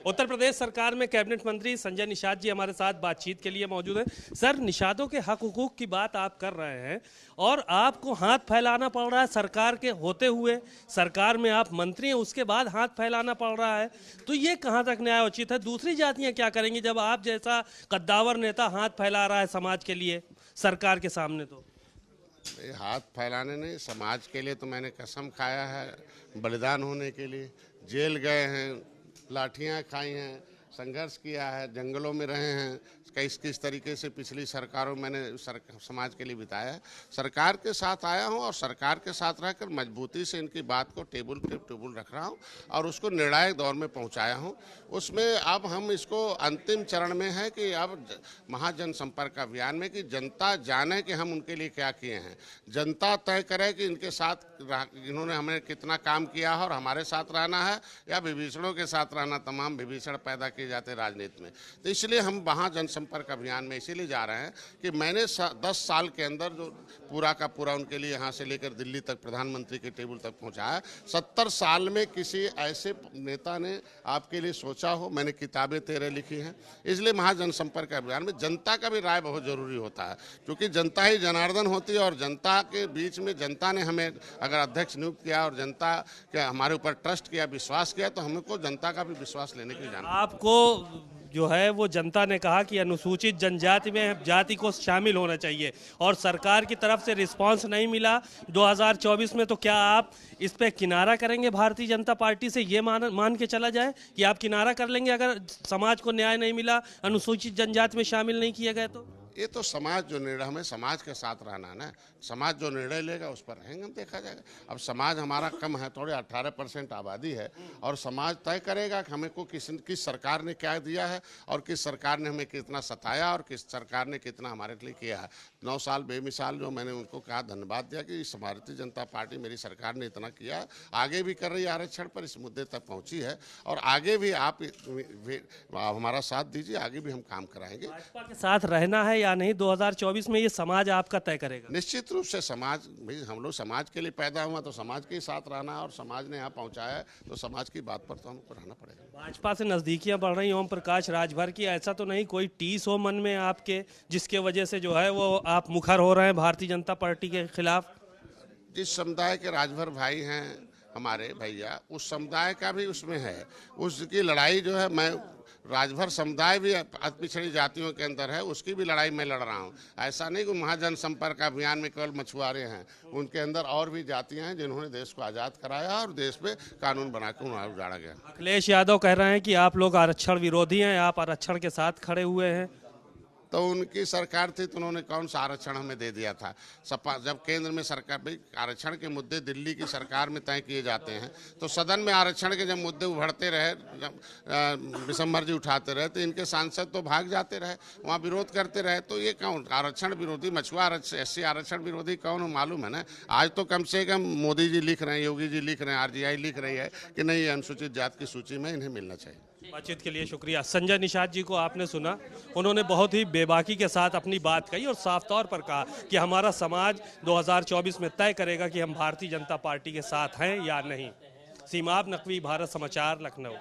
उत्तर प्रदेश सरकार में कैबिनेट मंत्री संजय निषाद जी हमारे साथ बातचीत के लिए मौजूद हैं। सर, निषादों के हक हुकूक की बात आप कर रहे हैं और आपको हाथ फैलाना पड़ रहा है सरकार के होते हुए। सरकार में आप मंत्री हैं, उसके बाद हाथ फैलाना पड़ रहा है, तो ये कहाँ तक न्यायोचित है? दूसरी जातियां क्या करेंगी जब आप जैसा कद्दावर नेता हाथ फैला रहा है समाज के लिए सरकार के सामने? तो हाथ फैलाने नहीं, समाज के लिए तो मैंने कसम खाया है, बलिदान होने के लिए जेल गए हैं, लाठियां खाई हैं, संघर्ष किया है, जंगलों में रहे हैं, किस तरीके से पिछली सरकारों मैंने समाज के लिए बिताया है। सरकार के साथ आया हूं और सरकार के साथ रहकर मजबूती से इनकी बात को टेबल रख रहा हूं और उसको निर्णायक दौर में पहुंचाया हूं। उसमें अब हम इसको अंतिम चरण में है कि अब महाजन संपर्क अभियान में कि जनता जाने कि हम उनके लिए क्या किए हैं, जनता तय करे कि इनके साथ इन्होंने हमें कितना काम किया है और हमारे साथ रहना है या विभीषणों के साथ रहना। तमाम विभीषण पैदा किए जाते हैं राजनीति में, तो इसलिए हम वहाँ जनसंपर्क अभियान में इसीलिए जा रहे हैं कि मैंने 10 साल के अंदर जो पूरा का पूरा उनके लिए यहाँ से लेकर दिल्ली तक प्रधानमंत्री के टेबल तक पहुँचाया। 70 साल में किसी ऐसे नेता ने आपके लिए सोचा हो। मैंने किताबें 13 लिखी हैं, इसलिए महाजनसंपर्क अभियान में जनता का भी राय बहुत जरूरी होता है, क्योंकि जनता ही जनार्दन होती है और जनता के बीच में जनता ने हमें अगर अध्यक्ष नियुक्त किया और जनता के हमारे ऊपर ट्रस्ट किया, विश्वास किया, तो हमको जनता का भी विश्वास लेने की जाना। आपको जो है वो जनता ने कहा कि अनुसूचित जनजाति में जाति को शामिल होना चाहिए और सरकार की तरफ से रिस्पांस नहीं मिला 2024 में, तो क्या आप इस पे किनारा करेंगे भारतीय जनता पार्टी से? ये मान के चला जाए कि आप किनारा कर लेंगे अगर समाज को न्याय नहीं मिला, अनुसूचित जनजाति में शामिल नहीं किए गए? तो ये तो समाज जो निर्णय, हमें समाज के साथ रहना है ना, समाज जो निर्णय लेगा उस पर रहेंगे, हम देखा जाएगा। अब समाज हमारा कम है, थोड़े 18% आबादी है और समाज तय करेगा कि हमें को किस सरकार ने क्या दिया है और किस सरकार ने हमें कितना सताया और किस सरकार ने कितना हमारे लिए किया है। 9 साल बेमिसाल जो मैंने उनको कहा, धन्यवाद दिया कि इस भारतीय जनता पार्टी मेरी सरकार ने इतना किया, आगे भी कर रही है आरक्षण पर, इस मुद्दे तक पहुँची है और आगे भी आप हमारा साथ दीजिए, आगे भी हम काम कराएंगे। भाजपा के साथ रहना है या नहीं 2024 में, ये समाज आपका तय करेगा? निश्चित रूप से समाज, भाई हम लोग समाज के लिए पैदा हुआ तो समाज के साथ रहना, और समाज ने यहाँ पहुँचाया है तो समाज की बात पर तो हमको रहना पड़ेगा। भाजपा से नजदीकियां बढ़ रही ओम प्रकाश राजभर की, ऐसा तो नहीं कोई टीस हो मन में आपके जिसके वजह से जो है वो आप मुखर हो रहे हैं भारतीय जनता पार्टी के खिलाफ? जिस समुदाय के राजभर भाई हैं हमारे भैया, उस समुदाय का भी उसमें है, उसकी लड़ाई जो है, मैं राजभर समुदाय भी अति पिछड़ी जातियों के अंदर है, उसकी भी लड़ाई मैं लड़ रहा हूँ। ऐसा नहीं कि महाजन संपर्क अभियान में केवल मछुआरे हैं, उनके अंदर और भी जातियां हैं जिन्होंने देश को आज़ाद कराया और देश पे कानून बनाकर उन्हें उजाड़ा गया। अखिलेश यादव कह रहे हैं कि आप लोग आरक्षण विरोधी हैं, आप आरक्षण के साथ खड़े हुए हैं। तो उनकी सरकार थी तो उन्होंने कौन सा आरक्षण हमें दे दिया था? सपा जब केंद्र में सरकार, भाई आरक्षण के मुद्दे दिल्ली की सरकार में तय किए जाते हैं, तो सदन में आरक्षण के जब मुद्दे उभरते रहे, जब विशंभर जी उठाते रहे, तो इनके सांसद तो भाग जाते रहे, वहाँ विरोध करते रहे। तो ये कौन आरक्षण विरोधी, मछुआ SC आरक्षण विरोधी कौन हो मालूम है ना? आज तो कम से कम मोदी जी लिख रहे हैं, योगी जी लिख रहे हैं, RGI लिख रही है कि नहीं, अनुसूचित जाति की सूची में इन्हें मिलना चाहिए। बातचीत के लिए शुक्रिया। संजय निषाद जी को आपने सुना, उन्होंने बहुत ही बेबाकी के साथ अपनी बात कही और साफ तौर पर कहा कि हमारा समाज 2024 में तय करेगा कि हम भारतीय जनता पार्टी के साथ हैं या नहीं। सीमाब नकवी, भारत समाचार, लखनऊ।